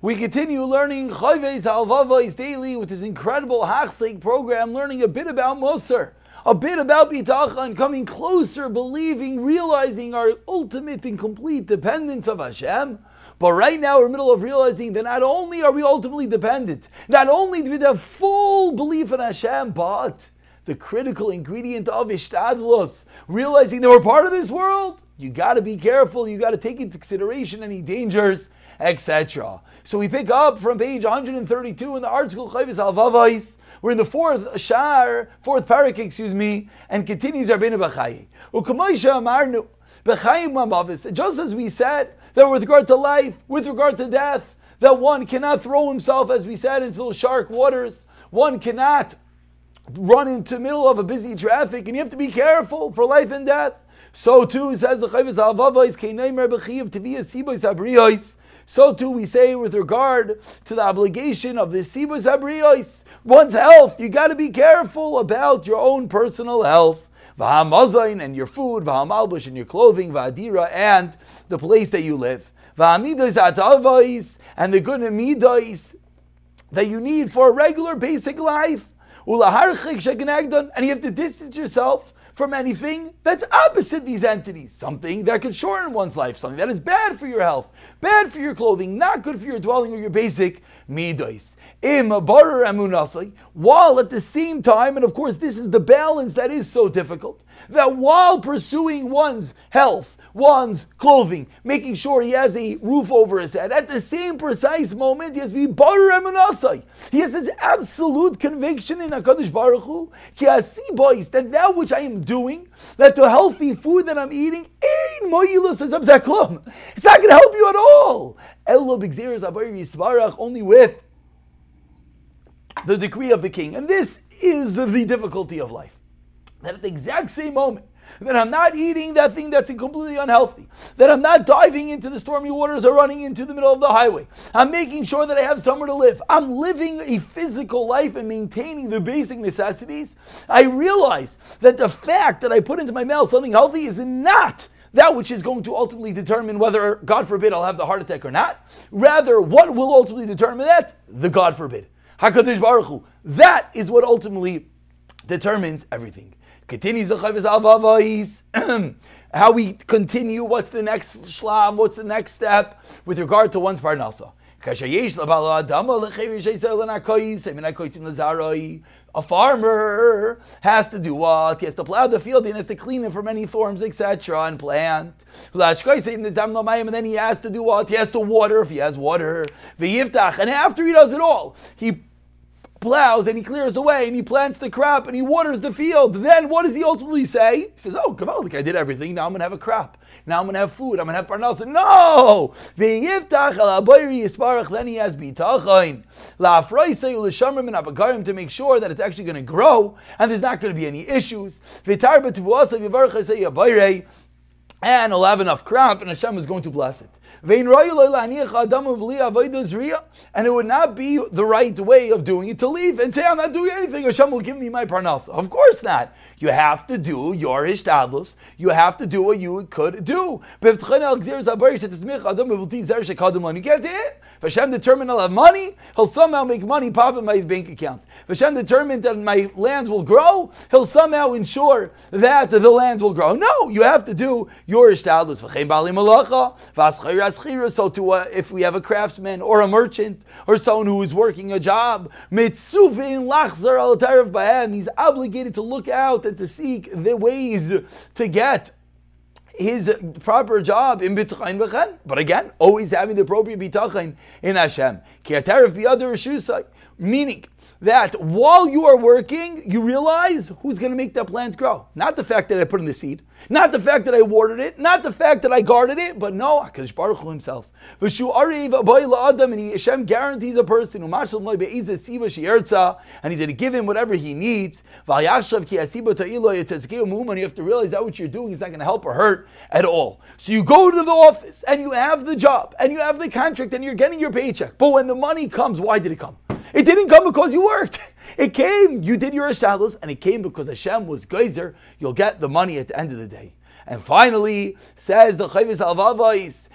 We continue learning Chovos Halevavos daily with this incredible Hachzik program, learning a bit about Musar, a bit about Bitachon, coming closer, believing, realizing our ultimate and complete dependence of Hashem. But right now we're in the middle of realizing that not only are we ultimately dependent, not only do we have full belief in Hashem, but the critical ingredient of Ishtadlos, realizing that we're part of this world, you got to be careful, you got to take into consideration any dangers, etc. So we pick up from page 132 in the article Chovos Halevavos. We're in the fourth parak, and continues Rabbeinu B'chai. Just as we said that with regard to life, with regard to death, that one cannot throw himself, as we said, into the shark waters. One cannot run into the middle of a busy traffic, and you have to be careful for life and death. So too, says the Chovos Halevavos, so too we say with regard to the obligation of the Sibos Habriyos, one's health. You got to be careful about your own personal health. V'hamazayin, and your food, v'hamalbush, and your clothing, v'adira, and the place that you live. V'hamidos atavos, and the good midos that you need for a regular basic life. Ulaharchik shegnagdon, and you have to distance yourself from anything that's opposite these entities. Something that could shorten one's life, something that is bad for your health, bad for your clothing, not good for your dwelling or your basic midos. While at the same time, and of course this is the balance that is so difficult, that while pursuing one's health, one's clothing, making sure he has a roof over his head, at the same precise moment he has to be barer emunasai. He has his absolute conviction in HaKadosh Baruch Hu, that that which I am doing, that the healthy food that I'm eating, it's not going to help you at all. Only with the decree of the king. And this is the difficulty of life. That at the exact same moment that I'm not eating that thing that's completely unhealthy, that I'm not diving into the stormy waters or running into the middle of the highway, I'm making sure that I have somewhere to live, I'm living a physical life and maintaining the basic necessities, I realize that the fact that I put into my mouth something healthy is not that which is going to ultimately determine whether, God forbid, I'll have the heart attack or not. Rather, what will ultimately determine that? The God forbid. HaKadosh Baruch Hu. That is what ultimately determines everything. Continues the Chovos Halevavos. How we continue, what's the next shlav, what's the next step with regard to one's parnasa. A farmer has to do what? He has to plow the field, he has to clean it from any thorns, etc., and plant. And then he has to do what? He has to water if he has water. And after he does it all, he plows and he clears the way and he plants the crop and he waters the field. Then what does he ultimately say? He says, oh, Gavaldik, I did everything. Now I'm going to have a crop. Now I'm going to have food. I'm going to have parnasa. No! Then he has bitachon to make sure that it's actually going to grow and there's not going to be any issues. And he'll have enough crop and Hashem is going to bless it. And it would not be the right way of doing it to leave and say, I'm not doing anything, Hashem will give me my parnasa. Of course not. You have to do your ishtadlus. You have to do what you could do. You can't say it. If Hashem determined I'll have money, He'll somehow make money pop in my bank account. If Hashem determined that my land will grow, He'll somehow ensure that the land will grow. No, you have to do your ishtadlus. So to if we have a craftsman or a merchant or someone who is working a job, he's obligated to look out and to seek the ways to get his proper job in bitachon. But again, always having the appropriate bitachon in Hashem. Meaning that while you are working, you realize who's going to make that plant grow. Not the fact that I put in the seed, not the fact that I watered it, not the fact that I guarded it, but no, HaKadosh Baruch Hu himself. And Hashem guarantees a person, and he's going to give him whatever he needs. And you have to realize that what you're doing is not going to help or hurt at all. So you go to the office, and you have the job, and you have the contract, and you're getting your paycheck. But when the money comes, why did it come? It didn't come because you worked. It came, you did your ishtadlus, and it came because Hashem was geyser. You'll get the money at the end of the day. And finally, says the Chovos Halevavos,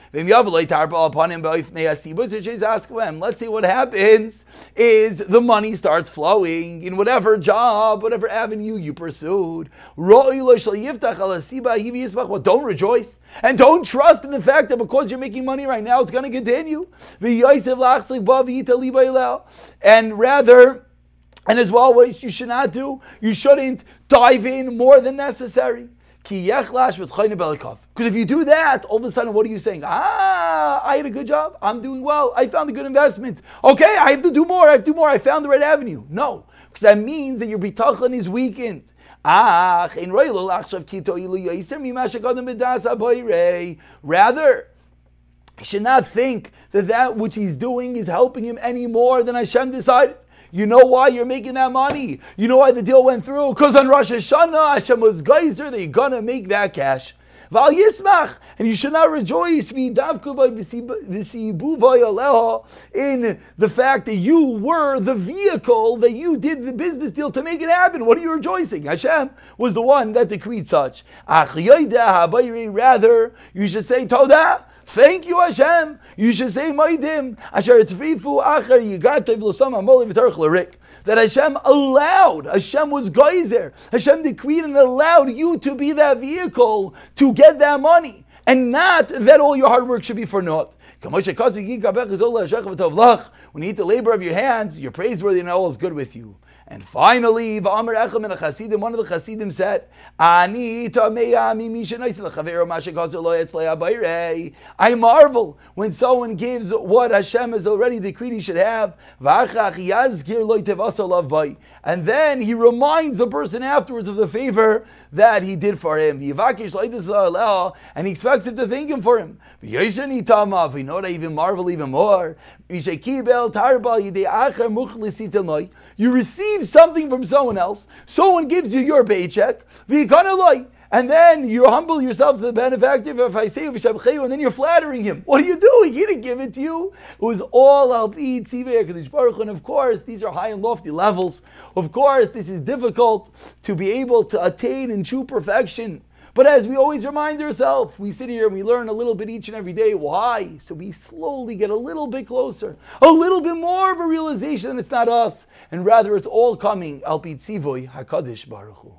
let's say what happens is the money starts flowing in whatever job, whatever avenue you pursued. Well, don't rejoice and don't trust in the fact that because you're making money right now, it's going to continue. And rather, and as well, what you should not do, you shouldn't dive in more than necessary. Because if you do that, all of a sudden, what are you saying? I had a good job. I'm doing well. I found a good investment. Okay, I have to do more. I found the right avenue. No, because that means that your bitachon is weakened. Rather, he should not think that which he's doing is helping him any more than Hashem decided. You know why you're making that money? You know why the deal went through? Because on Rosh Hashanah, Hashem was geyser that you're going to make that cash. Val Yismach, and you should not rejoice in the fact that you were the vehicle, that you did the business deal to make it happen. What are you rejoicing? Hashem was the one that decreed such. Rather, you should say Todah. Thank you, Hashem. You should say Maidim. That Hashem allowed, Hashem was geyser. Hashem decreed and allowed you to be that vehicle to get that money. And not that all your hard work should be for naught. When you eat the labor of your hands, you're praiseworthy and all is good with you. And finally, one of the Chasidim said, I marvel when someone gives what Hashem has already decreed he should have, and then he reminds the person afterwards of the favor that he did for him. And he expects him to thank him for him. We know that I even marvel even more. You receive something from someone else, someone gives you your paycheck, and then you humble yourself to the benefactor, and then you're flattering him. What are you doing? He didn't give it to you. It was all al-pi tzivei HaKadosh Baruch Hu. And of course, these are high and lofty levels. Of course, this is difficult to be able to attain in true perfection. But as we always remind ourselves, we sit here and we learn a little bit each and every day. Why? So we slowly get a little bit closer, a little bit more of a realization that it's not us, and rather it's all coming al-pi tzivei HaKadosh Baruch Hu.